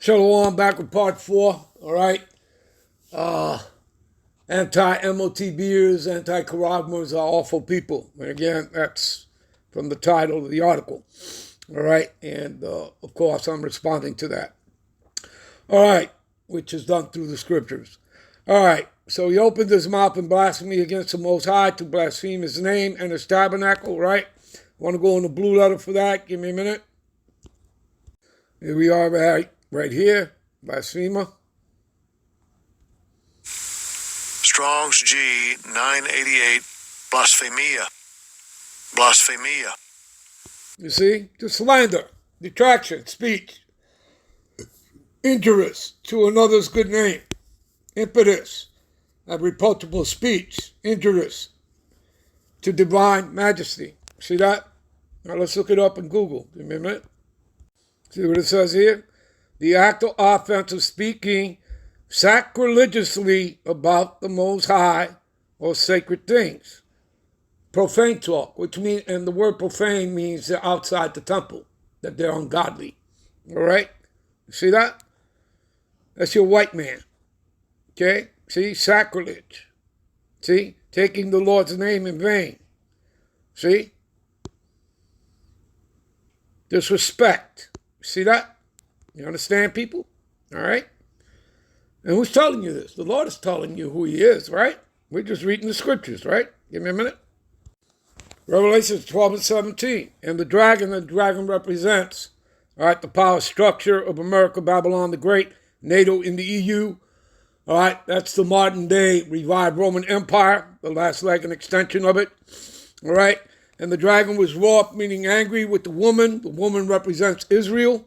Shalom, back with part 4, all right? Anti-m.o.t.bers, anti-charagmas are awful people. And again, that's from the title of the article, all right? And, of course, I'm responding to that. All right, which is done through the scriptures. All right, so he opened his mouth in blasphemy against the Most High to blaspheme his name and his tabernacle, right? Want to go in the blue letter for that? Give me a minute. Here we are right here, blasphemer. Strong's G 988, blasphemia. Blasphemia. You see? To slander, detraction, speech, injurious to another's good name, impetus, reproachable speech, injurious to divine majesty. See that? Now let's look it up in Google. Give me a minute. See what it says here? The act or offense of speaking sacrilegiously about the Most High or sacred things. Profane talk, which means, and the word profane means they're outside the temple, that they're ungodly. All right? You see that? That's your white man. Okay? See? Sacrilege. See? Taking the Lord's name in vain. See? Disrespect. See that? You understand, people? All right? And who's telling you this? The Lord is telling you who he is, right? We're just reading the scriptures, right? Give me a minute. Revelation 12 and 17. And the dragon represents, all right, the power structure of America, Babylon the Great, NATO in the EU. All right, that's the modern day revived Roman Empire, the last leg and extension of it. All right, and the dragon was wroth, meaning angry with the woman. The woman represents Israel.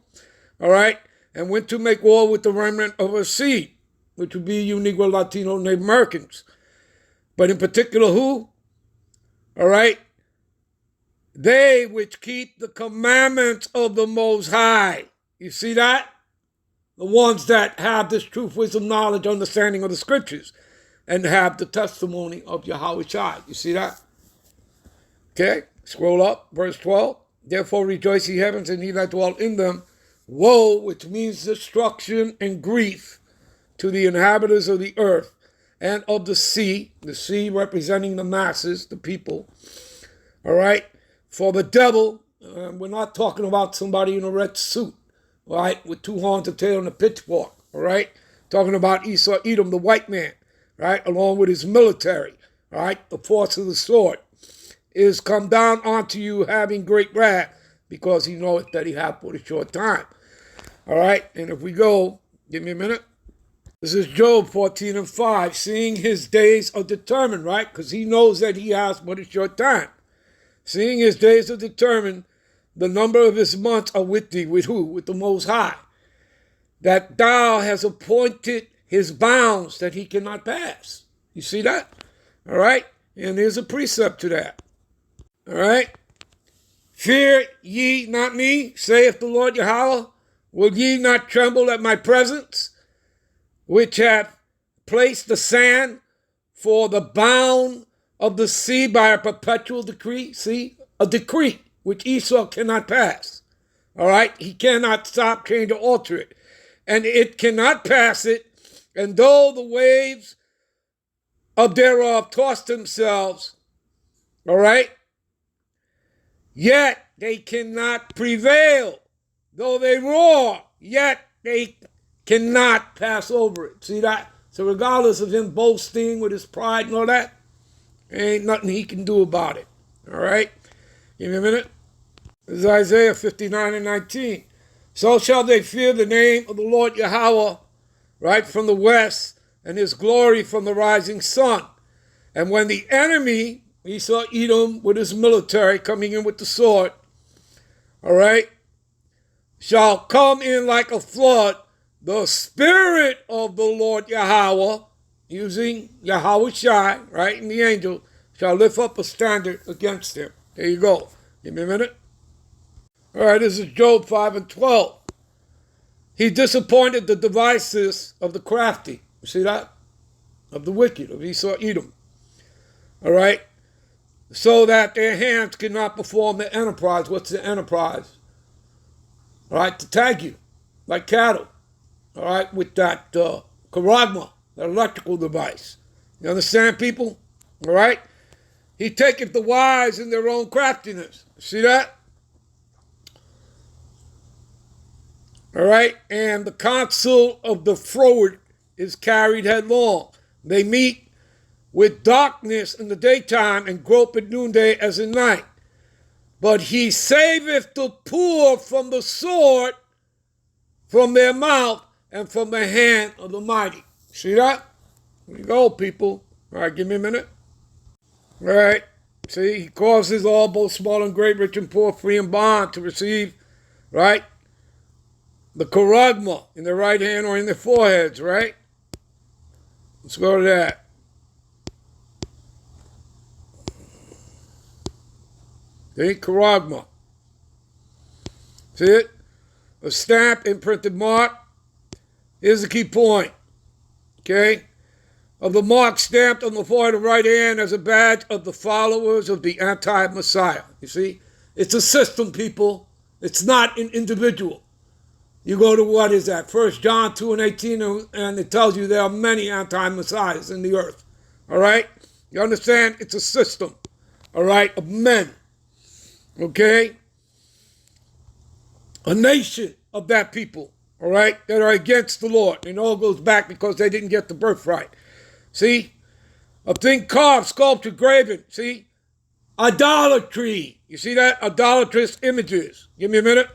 All right, and went to make war with the remnant of her seed, which would be you Negro, Latino, Native Americans. But in particular, who? All right, they which keep the commandments of the Most High. You see that? The ones that have this truth, wisdom, knowledge, understanding of the scriptures, and have the testimony of Yahweh Shai. You see that? Okay, scroll up, verse 12. Therefore rejoice ye heavens, and ye that dwell in them. Woe, which means destruction and grief, to the inhabitants of the earth and of the sea representing the masses, the people. All right, for the devil, we're not talking about somebody in a red suit, all right, with 2 horns, a tail, and a pitchfork, all right? Talking about Esau, Edom, the white man, right, along with his military, all right, the force of the sword, is come down unto you having great wrath, because he knoweth that he hath but a short time. All right, and if we go, give me a minute. This is Job 14 and 5, seeing his days are determined, right? Because he knows that he has but a short time. Seeing his days are determined, the number of his months are with thee. With who? With the Most High. That thou hast appointed his bounds that he cannot pass. You see that? All right? And there's a precept to that. All right? Fear ye not me, saith the Lord Yahweh. Will ye not tremble at my presence, which hath placed the sand for the bound of the sea by a perpetual decree? See, a decree which Esau cannot pass. All right? He cannot stop, change, or alter it. And it cannot pass it. And though the waves of thereof toss themselves, all right, yet they cannot prevail. Though they roar, yet they cannot pass over it. See that? So regardless of him boasting with his pride and all that, there ain't nothing he can do about it. All right? Give me a minute. This is Isaiah 59 and 19. So shall they fear the name of the Lord Yahweh, right, from the west, and his glory from the rising sun. And when the enemy, Esau, Edom, with his military coming in with the sword, all right, shall come in like a flood, the Spirit of the Lord Yahweh, using Yahweh Shai, right, and the angel, shall lift up a standard against him. There you go. Give me a minute. All right, this is Job 5 and 12. He disappointed the devices of the crafty. You see that? Of the wicked, of Esau, Edom. All right? So that their hands cannot perform the enterprise. What's the enterprise? All right, to tag you, like cattle. all right, with that charagma, that electrical device. You understand, people? All right? He taketh the wise in their own craftiness. See that? All right? And the counsel of the froward is carried headlong. They meet with darkness in the daytime and grope at noonday as in night. But he saveth the poor from the sword, from their mouth, and from the hand of the mighty. See that? There you go, people. All right, give me a minute. All right. See, he causes all, both small and great, rich and poor, free and bond, to receive, right, the charagma in their right hand or in their foreheads, right? Let's go to that. See, charagma. See it? A stamped imprinted mark. Here's the key point. Okay? Of the mark stamped on the forehead of the right hand as a badge of the followers of the anti-Messiah. You see? It's a system, people. It's not an individual. You go to, what is that? 1 John 2 and 18, and it tells you there are many anti-Messiahs in the earth. All right? You understand? It's a system. All right? Of men. Okay? A nation of that people. All right? That are against the Lord. And it all goes back because they didn't get the birthright. See? A thing carved, sculptured, graven. See? Idolatry. You see that? Idolatrous images. Give me a minute.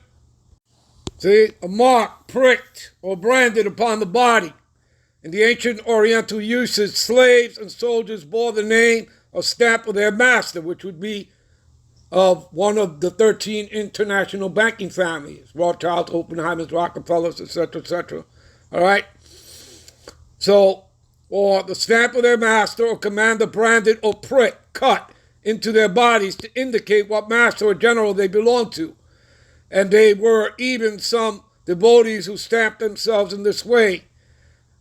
See? A mark pricked or branded upon the body. In the ancient Oriental usage, slaves and soldiers bore the name or stamp of their master, which would be of one of the 13 international banking families, Rothschilds, Oppenheimers, Rockefellers, etc., etc. All right? So, or the stamp of their master or commander branded or pricked, cut into their bodies to indicate what master or general they belonged to. And they were even some devotees who stamped themselves in this way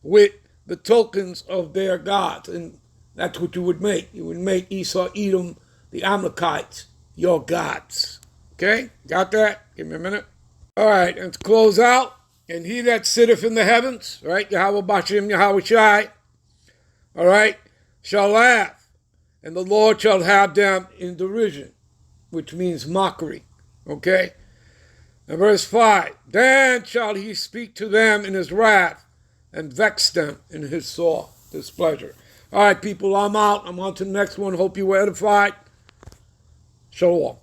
with the tokens of their gods. And that's what you would make. You would make Esau, Edom, the Amalekites, your gods. Okay? Got that? Give me a minute. All right, and to close out, and he that sitteth in the heavens, right, Yahweh Bashem, Yahweh Shai, all right, shall laugh, and the Lord shall have them in derision, which means mockery. Okay? And verse 5, then shall he speak to them in his wrath and vex them in his sore displeasure. All right, people, I'm out. I'm on to the next one. Hope you were edified. Shalom.